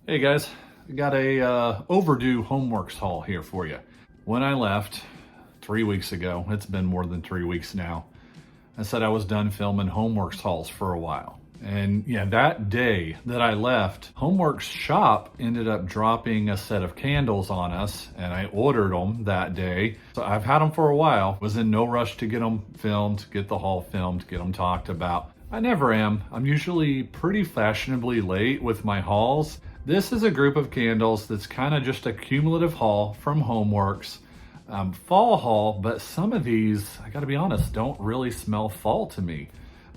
Hey guys, I got a overdue HomeWorx haul here for you. When I left 3 weeks ago, it's been more than 3 weeks now, I said I was done filming HomeWorx hauls for a while. And yeah, that day that I left, HomeWorx shop ended up dropping a set of candles on us, and I ordered them that day. So I've had them for a while, was in no rush to get them filmed, get the haul filmed, get them talked about. I never am. I'm usually pretty fashionably late with my hauls. This is a group of candles that's kind of just a cumulative haul from HomeWorx. Fall haul, but some of these, I gotta be honest, don't really smell fall to me.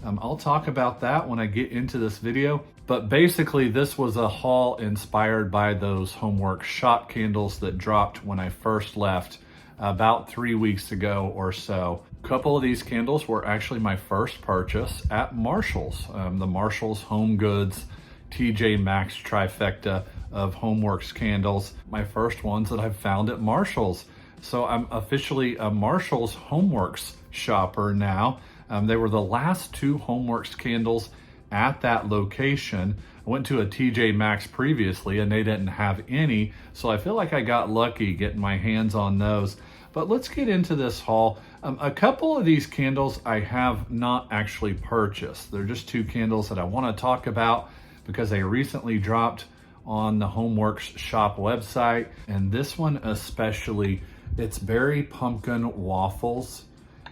I'll talk about that when I get into this video, but basically this was a haul inspired by those HomeWorx shop candles that dropped when I first left about 3 weeks ago or so. A couple of these candles were actually my first purchase at Marshall's, the Marshall's Home Goods TJ Maxx trifecta of HomeWorx candles, my first ones that I've found at Marshall's. So I'm officially a Marshall's HomeWorx shopper now. They were the last two HomeWorx candles at that location. I went to a TJ Maxx previously and they didn't have any, so I feel like I got lucky getting my hands on those. But let's get into this haul. A couple of these candles I have not actually purchased. They're just two candles that I want to talk about because they recently dropped on the HomeWorx shop website. And this one especially, it's Berry Pumpkin Waffles.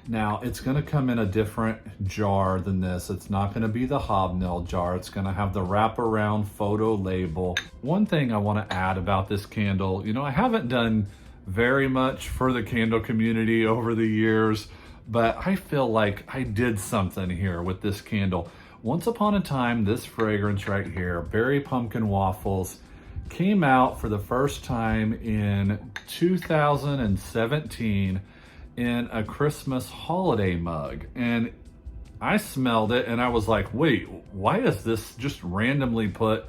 Now it's gonna come in a different jar than this. It's not gonna be the hobnail jar. It's gonna have the wraparound photo label. One thing I wanna add about this candle, I haven't done very much for the candle community over the years, but I feel like I did something here with this candle. Once upon a time, this fragrance right here, Berry Pumpkin Waffles, came out for the first time in 2017 in a Christmas holiday mug. And I smelled it and I was like, wait, why is this just randomly put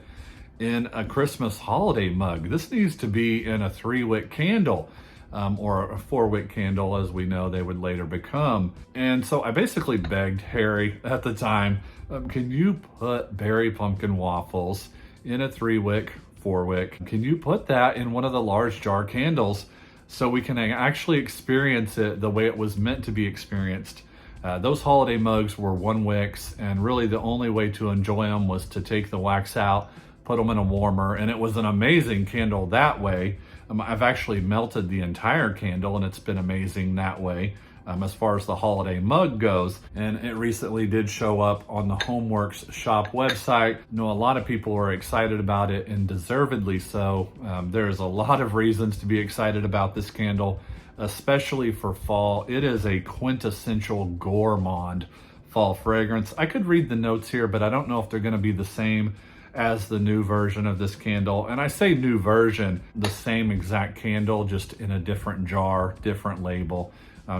in a Christmas holiday mug? This needs to be in a 3-wick candle. Or a 4-wick candle, as we know they would later become. And so I basically begged Harry at the time, can you put Berry Pumpkin Waffles in a 3-wick, 4-wick? Can you put that in one of the large jar candles so we can actually experience it the way it was meant to be experienced? Those holiday mugs were 1-wicks, and really the only way to enjoy them was to take the wax out, put them in a warmer, and it was an amazing candle that way. I've actually melted the entire candle and it's been amazing that way as far as the holiday mug goes. And it recently did show up on the HomeWorx shop website. I know a lot of people are excited about it, and deservedly so. There's a lot of reasons to be excited about this candle, especially for fall. It is a quintessential gourmand fall fragrance. I could read the notes here, but I don't know if they're gonna be the same as the new version of this candle. And I say new version, the same exact candle, just in a different jar, different label.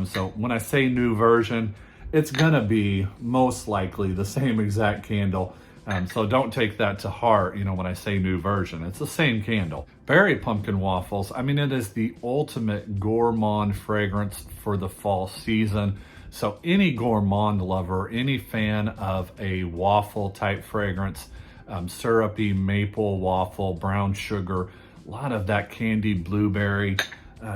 So when I say new version, it's gonna be most likely the same exact candle. So don't take that to heart, when I say new version, it's the same candle. Berry Pumpkin Waffles, it is the ultimate gourmand fragrance for the fall season. So any gourmand lover, any fan of a waffle type fragrance, syrupy maple waffle, brown sugar, a lot of that candied blueberry.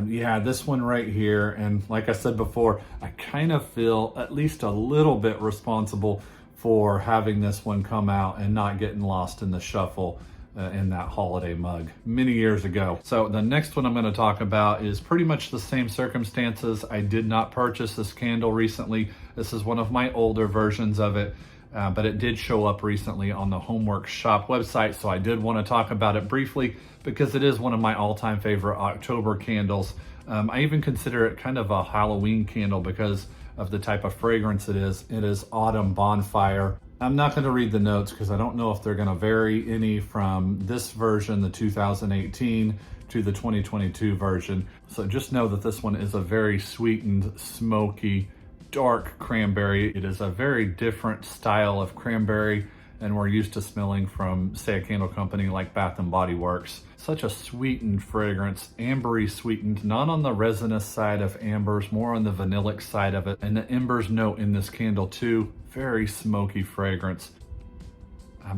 Yeah, this one right here. And like I said before, I kind of feel at least a little bit responsible for having this one come out and not getting lost in the shuffle in that holiday mug many years ago. So the next one I'm going to talk about is pretty much the same circumstances. I did not purchase this candle recently. This is one of my older versions of it. But it did show up recently on the HomeWorx shop website, so I did want to talk about it briefly because it is one of my all-time favorite October candles. I even consider it kind of a Halloween candle because of the type of fragrance it is. It is Autumn Bonfire. I'm not going to read the notes because I don't know if they're going to vary any from this version, the 2018, to the 2022 version. So just know that this one is a very sweetened, smoky, dark cranberry. It is a very different style of cranberry than we're used to smelling from, say, a candle company like Bath & Body Works. Such a sweetened fragrance, ambery sweetened, not on the resinous side of ambers, more on the vanillic side of it. And the embers note in this candle too, very smoky fragrance.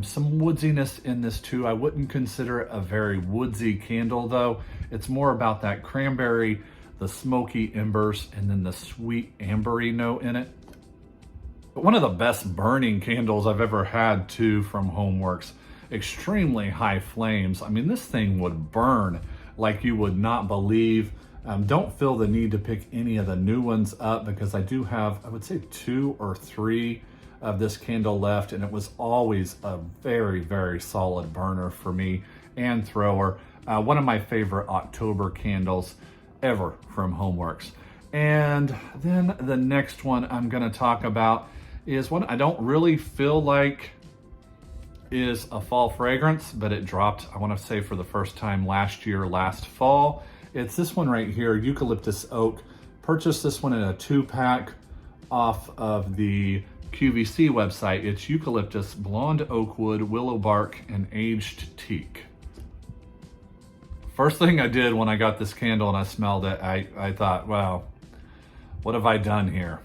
Some woodsiness in this too. I wouldn't consider it a very woodsy candle though. It's more about that cranberry, the smoky embers, and then the sweet ambery note in it. But one of the best burning candles I've ever had too from HomeWorx. Extremely high flames. I mean, this thing would burn like you would not believe. Don't feel the need to pick any of the new ones up because I do have, I would say 2 or 3 of this candle left, and it was always a very, very solid burner for me and thrower. One of my favorite October candles ever from HomeWorx. And then the next one I'm gonna talk about is one I don't really feel like is a fall fragrance, but it dropped, I wanna say for the first time last fall. It's this one right here, Eucalyptus Oak. Purchased this one in a 2-pack off of the QVC website. It's Eucalyptus, Blonde Oakwood, Willow Bark, and Aged Teak. First thing I did when I got this candle and I smelled it, I thought, wow, what have I done here?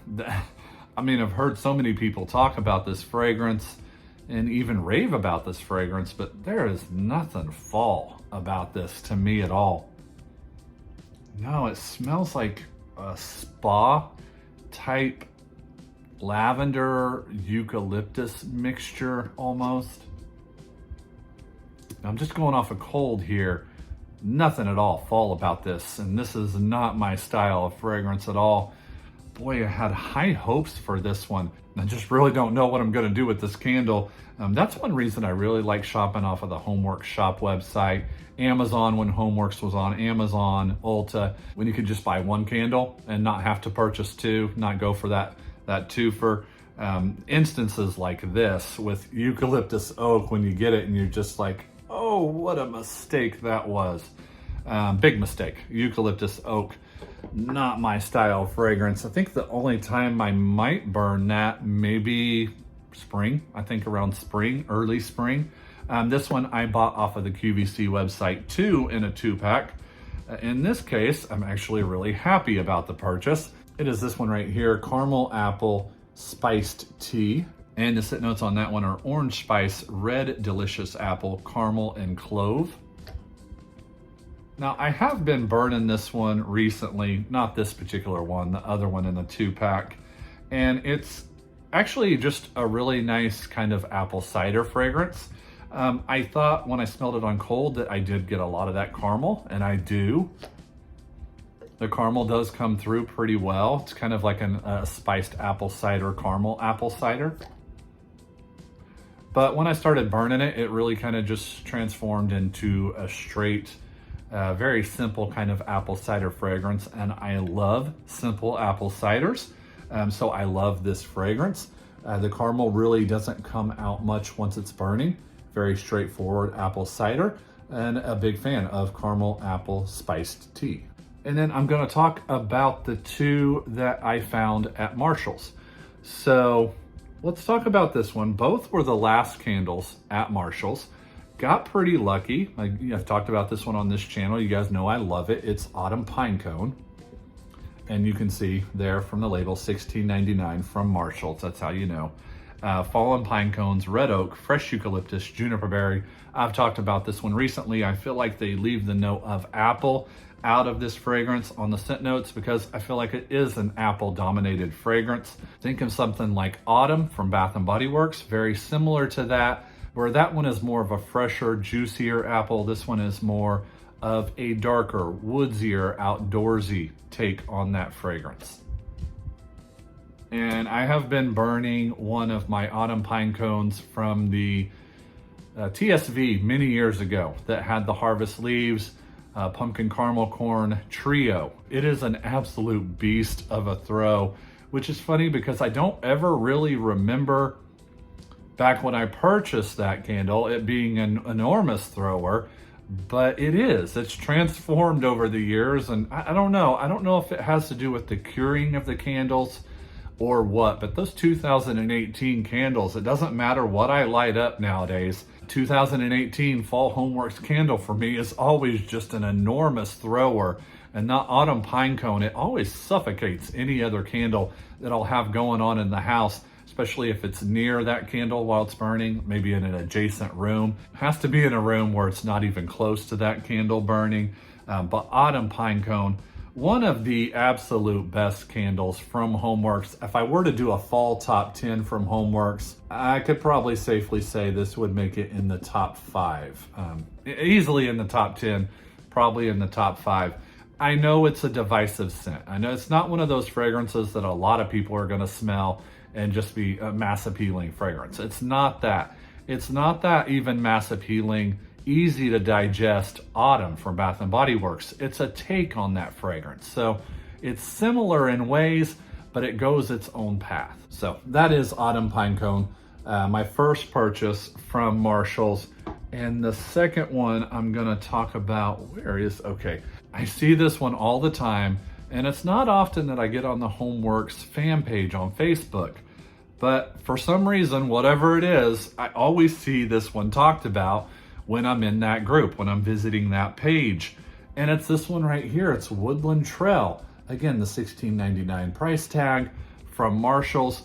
I mean, I've heard so many people talk about this fragrance and even rave about this fragrance, but there is nothing fall about this to me at all. No, it smells like a spa type lavender eucalyptus mixture almost. I'm just going off a cold here. Nothing at all fall about this, and this is not my style of fragrance at all. Boy, I had high hopes for this one. I just really don't know what I'm gonna do with this candle. That's one reason I really like shopping off of the HomeWorx shop website. Amazon, when HomeWorx was on Amazon, Ulta, when you could just buy one candle and not have to purchase 2, not go for that twofer. Instances like this with Eucalyptus Oak, when you get it and you're just like, oh, what a mistake that was. Big mistake. Eucalyptus Oak, not my style fragrance. I think the only time I might burn that, maybe spring. I think around spring, early spring. This one I bought off of the QVC website too in a 2-pack. In this case, I'm actually really happy about the purchase. It is this one right here, Caramel Apple Spiced Tea. And the sit notes on that one are orange spice, red delicious apple, caramel, and clove. Now, I have been burning this one recently, not this particular one, the other one in the 2-pack. And it's actually just a really nice kind of apple cider fragrance. I thought when I smelled it on cold that I did get a lot of that caramel, and I do. The caramel does come through pretty well. It's kind of like a spiced apple cider, caramel apple cider. But when I started burning it, it really kind of just transformed into a straight, very simple kind of apple cider fragrance. And I love simple apple ciders. So I love this fragrance. The caramel really doesn't come out much once it's burning. Very straightforward apple cider, and a big fan of caramel apple spiced tea. And then I'm gonna talk about the 2 that I found at Marshall's. So let's talk about this one. Both were the last candles at Marshall's. Got pretty lucky. I've talked about this one on this channel. You guys know I love it. It's Autumn Pinecone. And you can see there from the label, $16.99 from Marshall's. That's how you know. Fallen pine cones, red oak, fresh eucalyptus, juniper berry. I've talked about this one recently. I feel like they leave the note of apple out of this fragrance on the scent notes because I feel like it is an apple dominated fragrance. Think of something like Autumn from Bath & Body Works, very similar to that, where that one is more of a fresher, juicier apple. This one is more of a darker, woodsier, outdoorsy take on that fragrance. And I have been burning one of my autumn pine cones from the TSV many years ago that had the harvest leaves, pumpkin caramel corn trio. It is an absolute beast of a throw, which is funny because I don't ever really remember back when I purchased that candle it being an enormous thrower, but it is. It's transformed over the years, and I don't know. I don't know if it has to do with the curing of the candles or what, but those 2018 candles, it doesn't matter what I light up nowadays. 2018 Fall HomeWorx candle for me is always just an enormous thrower, and that autumn pine cone, it always suffocates any other candle that I'll have going on in the house. especially if it's near that candle while it's burning, maybe in an adjacent room. It has to be in a room where it's not even close to that candle burning. But Autumn Pinecone, one of the absolute best candles from HomeWorx. If I were to do a fall top 10 from HomeWorx, I could probably safely say this would make it in the top 5. Easily in the top 10, probably in the top 5. I know it's a divisive scent. I know it's not one of those fragrances that a lot of people are going to smell and just be a mass appealing fragrance. It's not that. It's not that even mass appealing, easy to digest Autumn from Bath & Body Works. It's a take on that fragrance. So it's similar in ways, but it goes its own path. So that is Autumn Pinecone, my first purchase from Marshall's. And the second one I'm gonna talk about, okay. I see this one all the time, and it's not often that I get on the HomeWorx fan page on Facebook, but for some reason, whatever it is, I always see this one talked about when I'm in that group, when I'm visiting that page. And it's this one right here. It's Woodland Trail. Again, the $16.99 price tag from Marshall's.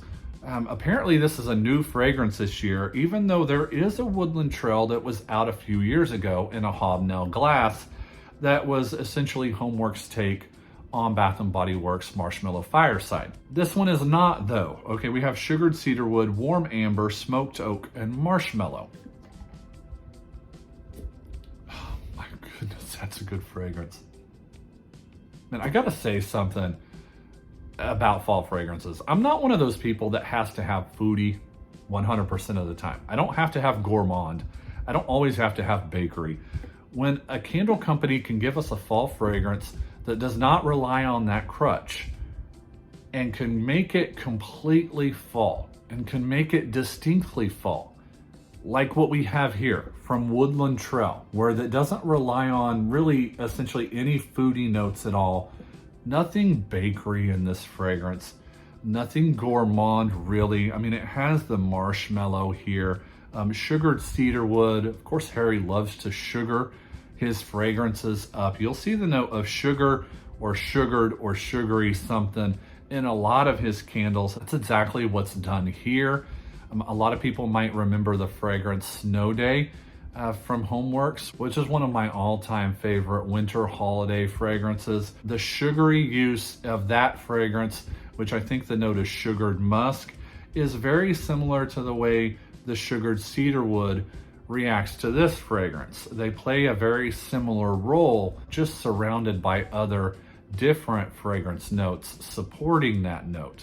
Apparently this is a new fragrance this year, even though there is a Woodland Trail that was out a few years ago in a hobnail glass that was essentially HomeWorx take on Bath & Body Works Marshmallow Fireside. This one is not though. Okay, we have sugared cedarwood, warm amber, smoked oak, and marshmallow. Goodness, that's a good fragrance. Man, I gotta say something about fall fragrances. I'm not one of those people that has to have foodie 100% of the time. I don't have to have gourmand. I don't always have to have bakery. When a candle company can give us a fall fragrance that does not rely on that crutch and can make it completely fall and can make it distinctly fall, like what we have here from Woodland Trail, where that doesn't rely on really essentially any foodie notes at all. Nothing bakery in this fragrance, nothing gourmand really. I mean, it has the marshmallow here, sugared cedarwood. Of course, Harry loves to sugar his fragrances up. You'll see the note of sugar or sugared or sugary something in a lot of his candles. That's exactly what's done here. A lot of people might remember the fragrance Snow Day from HomeWorx, which is one of my all-time favorite winter holiday fragrances. The sugary use of that fragrance, which I think the note is sugared musk, is very similar to the way the sugared cedarwood reacts to this fragrance. They play a very similar role, just surrounded by other different fragrance notes supporting that note.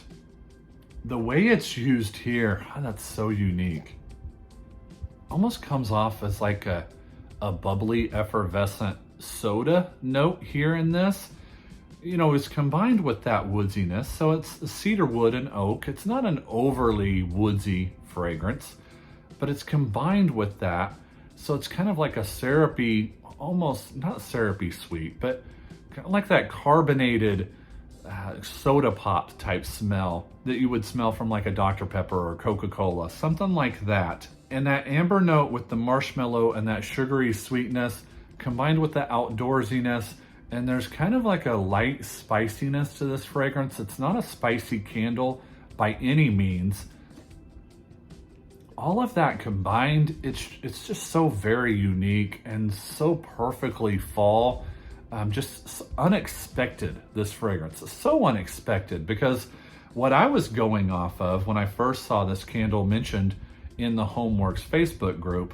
The way it's used here, that's so unique. Almost comes off as like a bubbly, effervescent soda note here in this. You know, it's combined with that woodsiness. So it's cedarwood and oak. It's not an overly woodsy fragrance, but it's combined with that. So it's kind of like a syrupy, almost not syrupy sweet, but kind of like that carbonated soda pop type smell that you would smell from like a Dr. Pepper or Coca-Cola, something like that. And that amber note with the marshmallow and that sugary sweetness combined with the outdoorsiness, and there's kind of like a light spiciness to this fragrance. It's not a spicy candle by any means. All of that combined, it's just so very unique and so perfectly fall. Just unexpected, this fragrance. So unexpected, because what I was going off of when I first saw this candle mentioned in the HomeWorx Facebook group,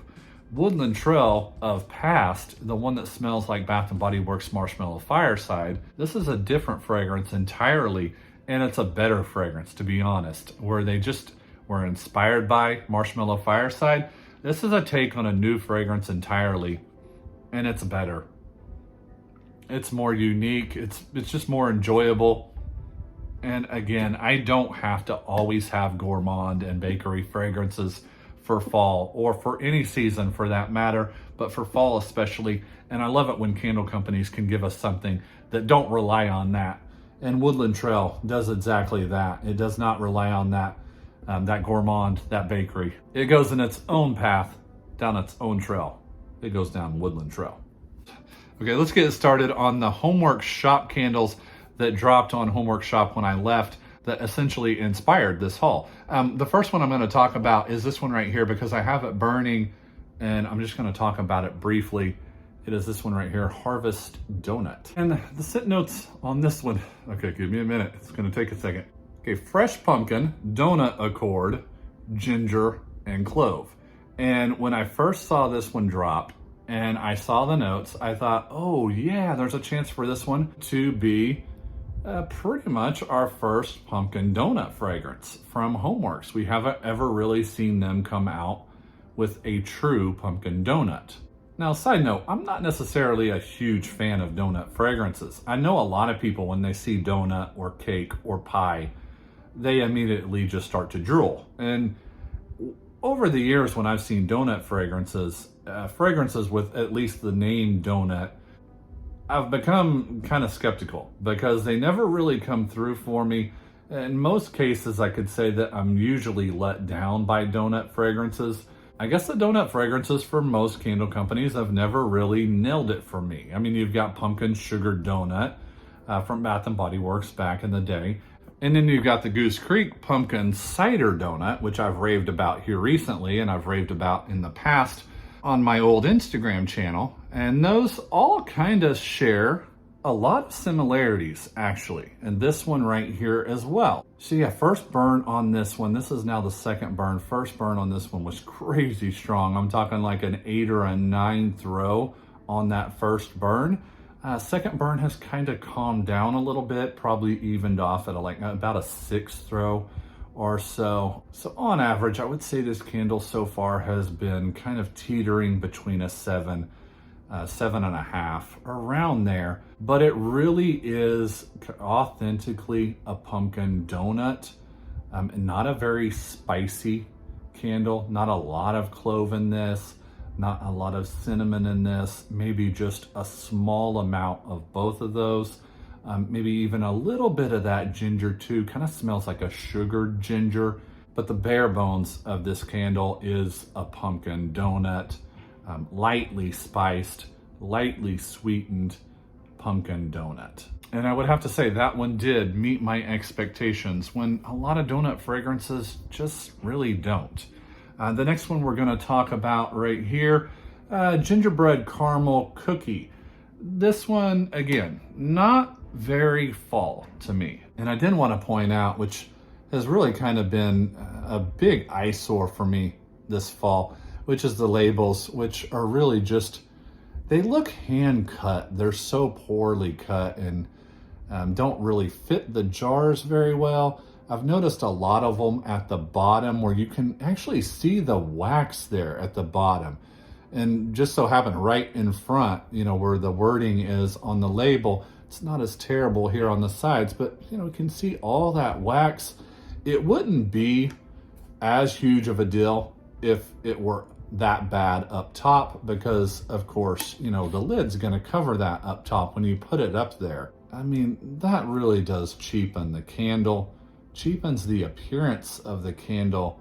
Woodland Trail of past, the one that smells like Bath & Body Works Marshmallow Fireside, this is a different fragrance entirely, and it's a better fragrance, to be honest, where they just were inspired by Marshmallow Fireside. This is a take on a new fragrance entirely, and it's better. It's more unique, it's just more enjoyable. And again, I don't have to always have gourmand and bakery fragrances for fall, or for any season for that matter, but for fall especially. And I love it when candle companies can give us something that don't rely on that. And Woodland Trail does exactly that. It does not rely on that gourmand, that bakery. It goes in its own path, down its own trail. It goes down Woodland Trail. Okay, let's get started on the HomeWorx shop candles that dropped on HomeWorx shop when I left. that essentially inspired this haul. The first one I'm going to talk about is this one right here because I have it burning and I'm just going to talk about it briefly. It is this one right here, Harvest Donut. And the sit notes on this one, okay, give me a minute. It's going to take a second. Okay, fresh pumpkin, donut accord, ginger, and clove. And when I first saw this one drop and I saw the notes, I thought, oh yeah, there's a chance for this one to be pretty much our first pumpkin donut fragrance from HomeWorx. We haven't ever really seen them come out with a true pumpkin donut. Now, side note, I'm not necessarily a huge fan of donut fragrances. I know a lot of people, when they see donut or cake or pie, they immediately just start to drool. And over the years, when I've seen donut fragrances, fragrances with at least the name donut, I've become kind of skeptical because they never really come through for me. In most cases, I could say that I'm usually let down by donut fragrances. I guess the donut fragrances for most candle companies have never really nailed it for me. I mean, you've got pumpkin sugar donut from Bath & Body Works back in the day. And then you've got the Goose Creek pumpkin cider donut, which I've raved about here recently and I've raved about in the past on my old Instagram channel. And those all kind of share a lot of similarities, actually. And this one right here as well. So yeah, first burn on this one. This is now the second burn. First burn on this one was crazy strong. I'm talking like an 8 or a 9 throw on that first burn. Second burn has kind of calmed down a little bit, probably evened off at about a 6 throw or so. So on average, I would say this candle so far has been kind of teetering between a 7, 7.5, around there. But it really is authentically a pumpkin donut, and not a very spicy candle, not a lot of clove in this, not a lot of cinnamon in this, maybe just a small amount of both of those. Maybe even a little bit of that ginger too. Kind of smells like a sugared ginger, but the bare bones of this candle is a pumpkin donut, lightly spiced, lightly sweetened pumpkin donut. And I would have to say that one did meet my expectations when a lot of donut fragrances just really don't. The next one we're going to talk about right here, Gingerbread Caramel Cookie. This one, again, not very fall to me. And I did want to point out, which has really kind of been a big eyesore for me this fall, which is the labels, which are really just, they look hand cut. They're so poorly cut and don't really fit the jars very well. I've noticed a lot of them at the bottom where you can actually see the wax there at the bottom. And just so happened right in front, you know, where the wording is on the label, it's not as terrible here on the sides, but you know, you can see all that wax. It wouldn't be as huge of a deal if it were that bad up top, because of course, you know, the lid's gonna cover that up top when you put it up there. I mean, that really does cheapen the candle, cheapens the appearance of the candle.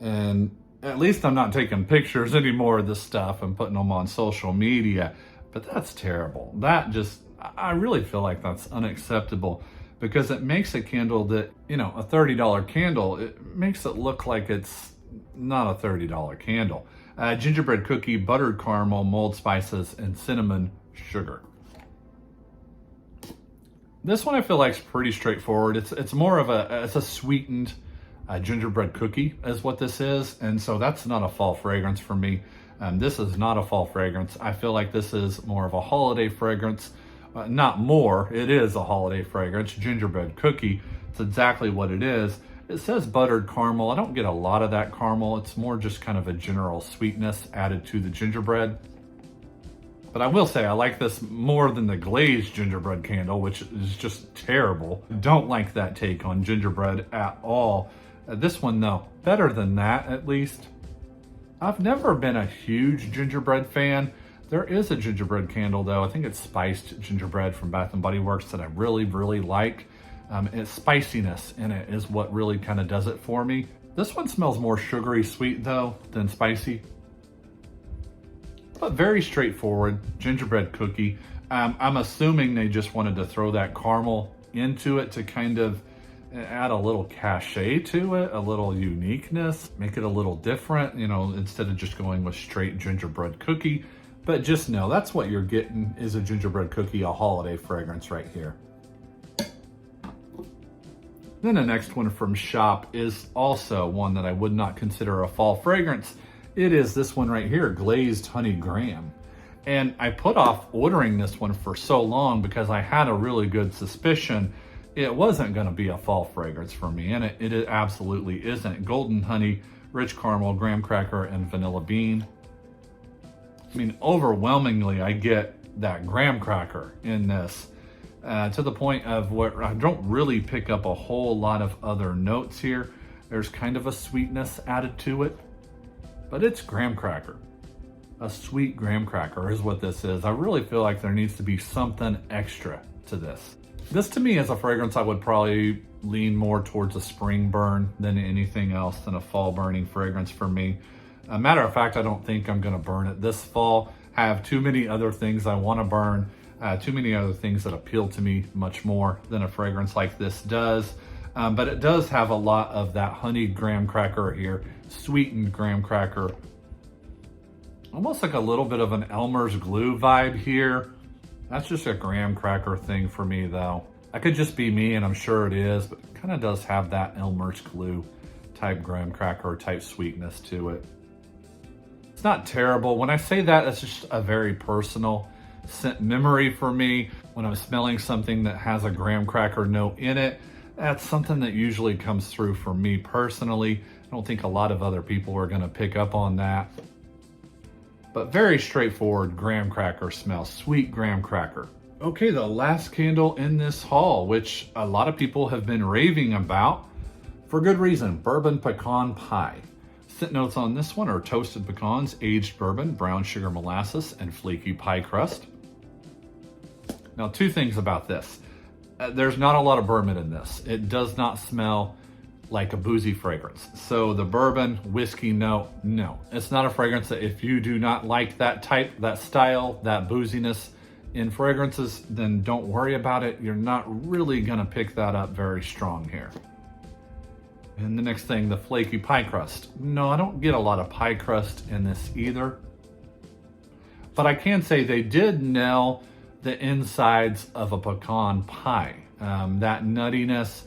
And at least I'm not taking pictures anymore of this stuff and putting them on social media, but that's terrible. That just, I really feel like that's unacceptable, because it makes a candle that, you know, a $30 candle, it makes it look like it's not a $30 candle. Gingerbread cookie, buttered caramel, mulled spices, and cinnamon sugar. This one I feel like is pretty straightforward. It's more of it's a sweetened gingerbread cookie is what this is. And so that's not a fall fragrance for me. This is not a fall fragrance. I feel like this is more of a holiday fragrance. Not more, it is a holiday fragrance. Gingerbread cookie, it's exactly what it is. It says buttered caramel. I don't get a lot of that caramel. It's more just kind of a general sweetness added to the gingerbread. But I will say I like this more than the glazed gingerbread candle, which is just terrible. Don't like that take on gingerbread at all. This one though, better than that at least. I've never been a huge gingerbread fan. There is a gingerbread candle though. I think it's spiced gingerbread from Bath & Body Works that I really, really like. Its spiciness in it is what really kind of does it for me. This one smells more sugary sweet though than spicy. But very straightforward gingerbread cookie. I'm assuming they just wanted to throw that caramel into it to kind of add a little cachet to it, a little uniqueness, make it a little different, you know, instead of just going with straight gingerbread cookie. But just know that's what you're getting, is a gingerbread cookie, a holiday fragrance right here. Then the next one from Shop is also one that I would not consider a fall fragrance. It is this one right here, Glazed Honey Graham. And I put off ordering this one for so long because I had a really good suspicion it wasn't going to be a fall fragrance for me, and it absolutely isn't. Golden honey, rich caramel, graham cracker, and vanilla bean. I mean, overwhelmingly, I get that graham cracker in this. To the point of where I don't really pick up a whole lot of other notes here. There's kind of a sweetness added to it, but it's graham cracker. A sweet graham cracker is what this is. I really feel like there needs to be something extra to this. This to me is a fragrance I would probably lean more towards a spring burn than anything else, than a fall burning fragrance for me. A matter of fact, I don't think I'm gonna burn it this fall. I have too many other things I wanna burn. Too many other things that appeal to me much more than a fragrance like this does. But it does have a lot of that honeyed graham cracker here, sweetened graham cracker. Almost like a little bit of an Elmer's glue vibe here. That's just a graham cracker thing for me though. That could just be me, and I'm sure it is, but it kind of does have that Elmer's glue type graham cracker type sweetness to it. It's not terrible. When I say that, it's just a very personal scent memory for me. When I'm smelling something that has a graham cracker note in it, that's something that usually comes through for me personally. I don't think a lot of other people are gonna pick up on that. But very straightforward graham cracker smell, sweet graham cracker. Okay, the last candle in this haul, which a lot of people have been raving about for good reason, Bourbon Pecan Pie. Scent notes on this one are toasted pecans, aged bourbon, brown sugar molasses, and flaky pie crust. Now, two things about this. There's not a lot of bourbon in this. It does not smell like a boozy fragrance. So the bourbon, whiskey note, no. It's not a fragrance that if you do not like that type, that style, that booziness in fragrances, then don't worry about it. You're not really gonna pick that up very strong here. And the next thing, the flaky pie crust. No, I don't get a lot of pie crust in this either. But I can say they did nail the insides of a pecan pie. That nuttiness,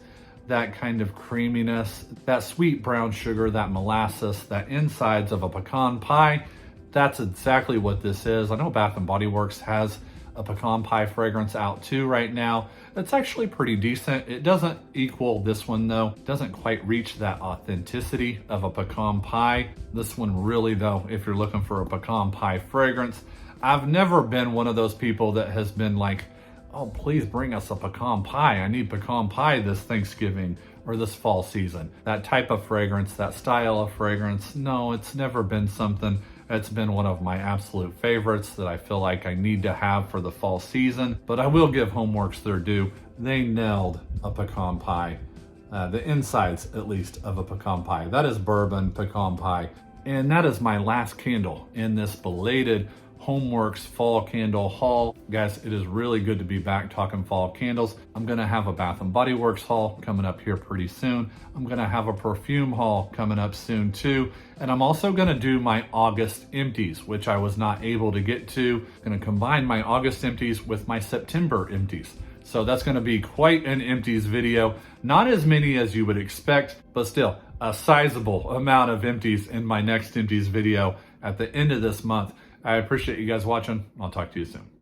that kind of creaminess, that sweet brown sugar, that molasses, that insides of a pecan pie, that's exactly what this is. I know Bath & Body Works has a pecan pie fragrance out too right now. It's actually pretty decent. It doesn't equal this one though. It doesn't quite reach that authenticity of a pecan pie. This one really though, if you're looking for a pecan pie fragrance, I've never been one of those people that has been like, oh, please bring us a pecan pie. I need pecan pie this Thanksgiving or this fall season. That type of fragrance, that style of fragrance, no, it's never been something. It's been one of my absolute favorites that I feel like I need to have for the fall season. But I will give HomeWorx their due. They nailed a pecan pie. The insides, at least, of a pecan pie. That is bourbon pecan pie. And that is my last candle in this belated HomeWorx fall candle haul. Guys, it is really good to be back talking fall candles. I'm gonna have a Bath & Body Works haul coming up here pretty soon. I'm gonna have a perfume haul coming up soon too. And I'm also gonna do my August empties, which I was not able to get to. I'm gonna combine my August empties with my September empties. So that's gonna be quite an empties video. Not as many as you would expect, but still a sizable amount of empties in my next empties video at the end of this month. I appreciate you guys watching. I'll talk to you soon.